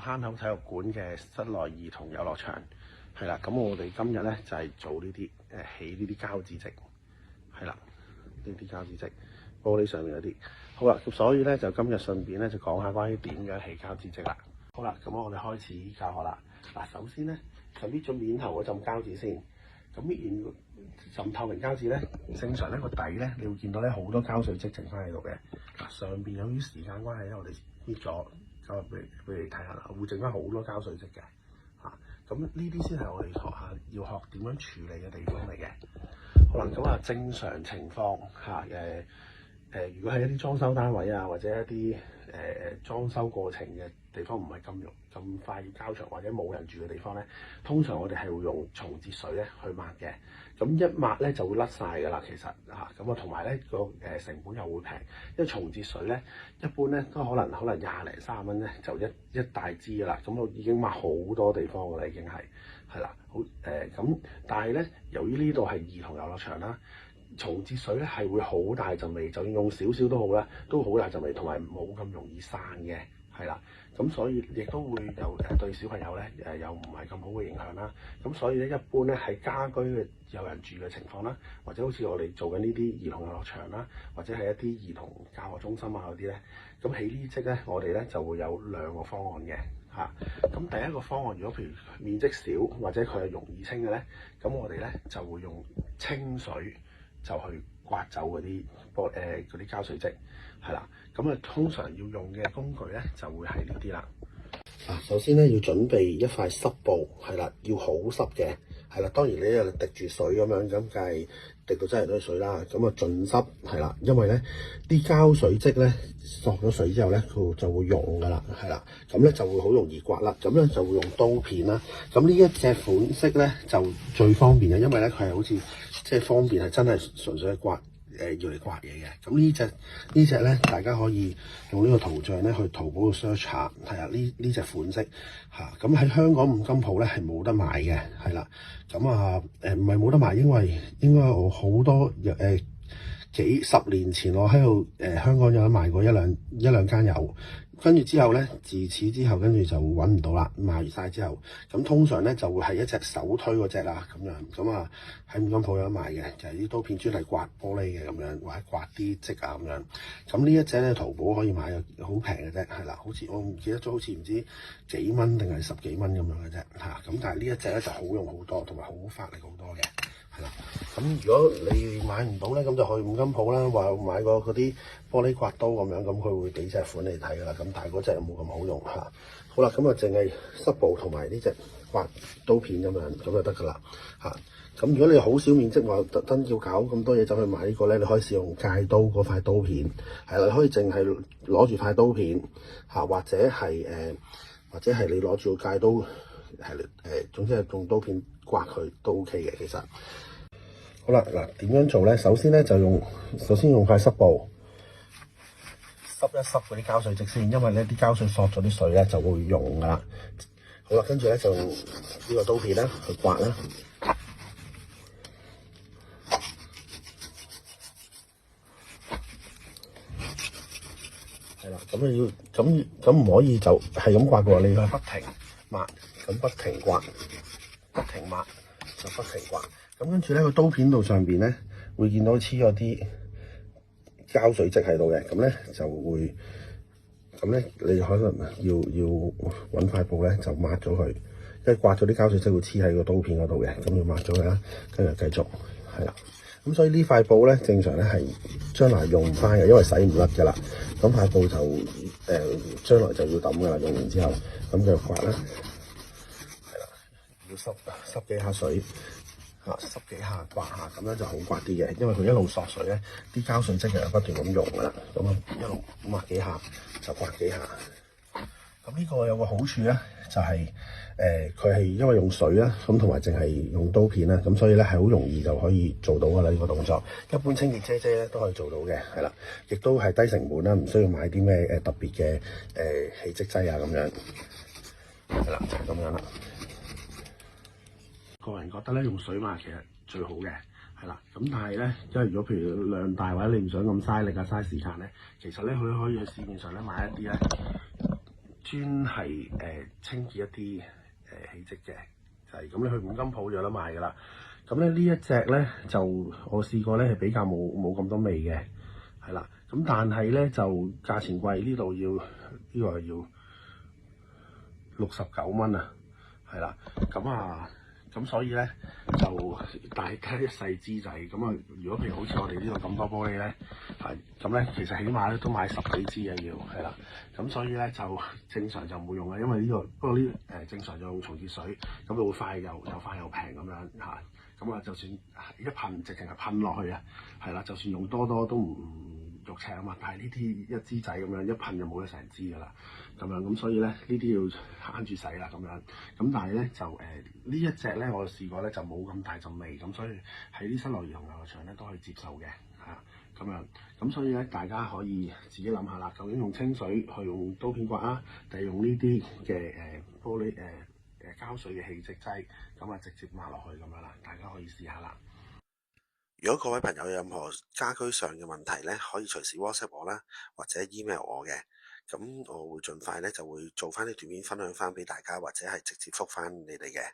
坑口體育館嘅室內兒童遊樂場，係啦。咁我哋今日咧就係做呢啲起呢啲膠紙積，係啦，呢啲膠紙積玻璃上面嗰啲。好啦，咁所以咧就今日順便咧就講下關於點樣起膠紙積啦。好啦，咁我哋開始教學啦。嗱，首先咧就搣咗面頭嗰浸膠紙先。咁搣完浸透明膠紙咧，正常咧個底咧，你會見到咧好多膠水積剩翻喺度嘅。嗱，上邊由於時間關係咧，我哋搣咗，咁俾你睇下啦，會剩翻好多膠水積嘅。咁呢啲先係我哋要學點樣處理嘅地方嚟嘅。好啦，咁正常情況如果係一啲裝修單位啊，或者一啲裝修過程嘅地方唔係咁快要交場或者冇人住嘅地方咧，通常我哋係會用松節水咧去抹嘅。咁一抹咧就會甩晒㗎啦，其實咁同埋咧個成本又會平，因為松節水咧一般咧都可能20零30蚊咧就一大支㗎啦，咁我已經抹好多地方㗎啦，已經係啦，好咁，但係咧由於呢度係兒童遊樂場啦。松節水咧係會好大陣味，就算用少少都好啦，都好大陣味，同埋冇咁容易散嘅，係啦。咁所以亦都會有對小朋友咧有唔係咁好嘅影響啦。咁所以咧一般咧喺家居嘅有人住嘅情況啦，或者好似我哋做緊呢啲兒童遊樂場啦，或者係一啲兒童教學中心啊嗰啲咧，咁起呢積咧我哋咧就會有2個方案嘅。咁第一個方案，如果譬如面積少或者佢係容易清嘅咧，咁我哋咧就會用清水。就去刮走嗰啲膠水積，係啦。咁通常要用嘅工具咧就會係呢啲啦。首先咧要準備一塊濕布，係啦，要好濕嘅，係啦。當然你又滴住水咁樣，咁梗係滴到真係都係水啦。咁盡濕係啦，因為咧啲膠水積咧索咗水之後咧，佢就會溶噶啦，係啦。咁咧就會好容易刮啦。咁樣就會用刀片啦。咁呢一隻款式咧就最方便嘅，因為咧佢係好似即係方便係真係純粹係刮要嚟刮嘢嘅。咁呢隻咧，大家可以用呢個圖像咧去淘寶度 search 下，係啊，呢隻款式咁喺香港五金鋪咧係冇得買嘅，係啦。咁唔係冇得買，因為應該我好多幾十年前我喺度香港有得賣過一兩間有。跟住之後咧，自此之後跟住就揾唔到啦，賣完晒之後，咁通常咧就會係一隻手推嗰隻啦，咁樣咁喺五金鋪有得賣嘅，就係啲刀片專係刮玻璃嘅咁樣，或者刮啲積啊咁樣。咁呢一隻咧，淘寶可以買嘅，好平嘅啫，係啦，好似我唔記得咗，好似唔知幾蚊定係10幾蚊咁樣嘅啫嚇。咁但係呢一隻咧就好用好多，同埋好發力好多嘅。係啦，咁如果你買唔到咧，咁就去五金鋪啦，話買個嗰啲玻璃刮刀咁樣，咁佢會俾隻款你睇噶啦。咁但係嗰隻冇咁好用嚇。好啦，咁淨係濕布同埋呢隻刮刀片咁樣，咁就得噶啦嚇。咁如果你好少面積話特登要搞咁多嘢走去買呢個咧，你可以使用戒刀嗰塊刀片，係啦，你可以淨係攞住塊刀片嚇，或者係你攞住個戒刀，總之係用刀片刮佢都 OK 嘅，其實。好啦，嗱，點樣做咧？首先咧就用塊濕布濕一濕嗰啲膠水積先，因為呢啲膠水索咗啲水咧就會溶噶啦。好啦，跟住咧就用呢個刀片啦去刮啦。係啦，咁唔可以就係咁刮嘅喎，你要不停抹，咁不停刮，不停抹就不停刮。咁跟住咧，個刀片度上邊咧會見到黐咗啲膠水積喺度嘅，咁咧就會，咁咧你可能要揾塊布咧就抹咗佢，因為刮咗啲膠水積會黐喺個刀片嗰度嘅，咁要抹咗佢啦，跟住繼續係啦。咁所以呢塊布咧正常咧係將來用唔翻嘅，因為洗唔甩㗎啦。咁塊布就將來就要抌㗎啦，用完之後咁繼續刮啦，係啦，要濕幾下水。濕幾下刮下，咁樣就好刮啲嘅，因為佢一路索水咧，啲膠水積就不斷咁溶噶啦，咁一路抹幾下就刮幾下。咁呢個有個好處咧，就係佢係因為用水啦，咁同埋淨係用刀片啦，咁所以咧係好容易就可以做到噶啦呢個動作。一般清潔姐姐咧都可以做到嘅，係啦，亦都係低成本啦，唔需要買啲咩特別嘅起積劑啊咁樣，係啦，就係咁樣啦。個人覺得咧用水抹其實最好嘅，係啦。咁但係咧，因為如果譬如量大或者你唔想咁嘥力啊嘥時間咧，其實咧佢可以去市面上咧買一啲咧專係清潔一啲氣漬嘅，就係咁你去五金鋪有得賣噶啦。咁咧呢一隻咧就我試過咧係比較冇咁多味嘅，係啦。咁但係咧就價錢貴，呢度要呢個係要69蚊啊，係啦。咁所以咧就大家一細支仔咁啊。如果譬如好似我哋呢度咁多玻璃咧，咁咧其實起碼咧都買10幾支嘅要係啦。咁所以咧就正常就唔會用啦，因為不過呢正常就用松節水，咁就會快又快又平咁樣嚇。咁啊就算一噴直情係噴落去啊，係啦，就算用多都唔肉赤啊嘛。但係呢啲一支仔咁樣一噴就冇咗成支噶啦，咁樣咁所以咧呢啲要慳住洗啦咁樣。咁但係咧就呢一隻咧我試過咧就冇咁大陣味，咁所以喺啲室內兒童遊樂場咧都可以接受嘅嚇咁樣。咁所以咧大家可以自己諗下啦，究竟用清水去用刀片刮啊，定係用呢啲嘅玻璃膠水嘅氣漬劑，咁啊直接抹落去咁樣啦，大家可以試下啦。如果各位朋友有任何家居上嘅問題咧，可以隨時 WhatsApp 我啦，或者 email 我嘅，咁我會盡快咧就會做翻啲短片分享翻俾大家，或者係直接覆翻你哋嘅。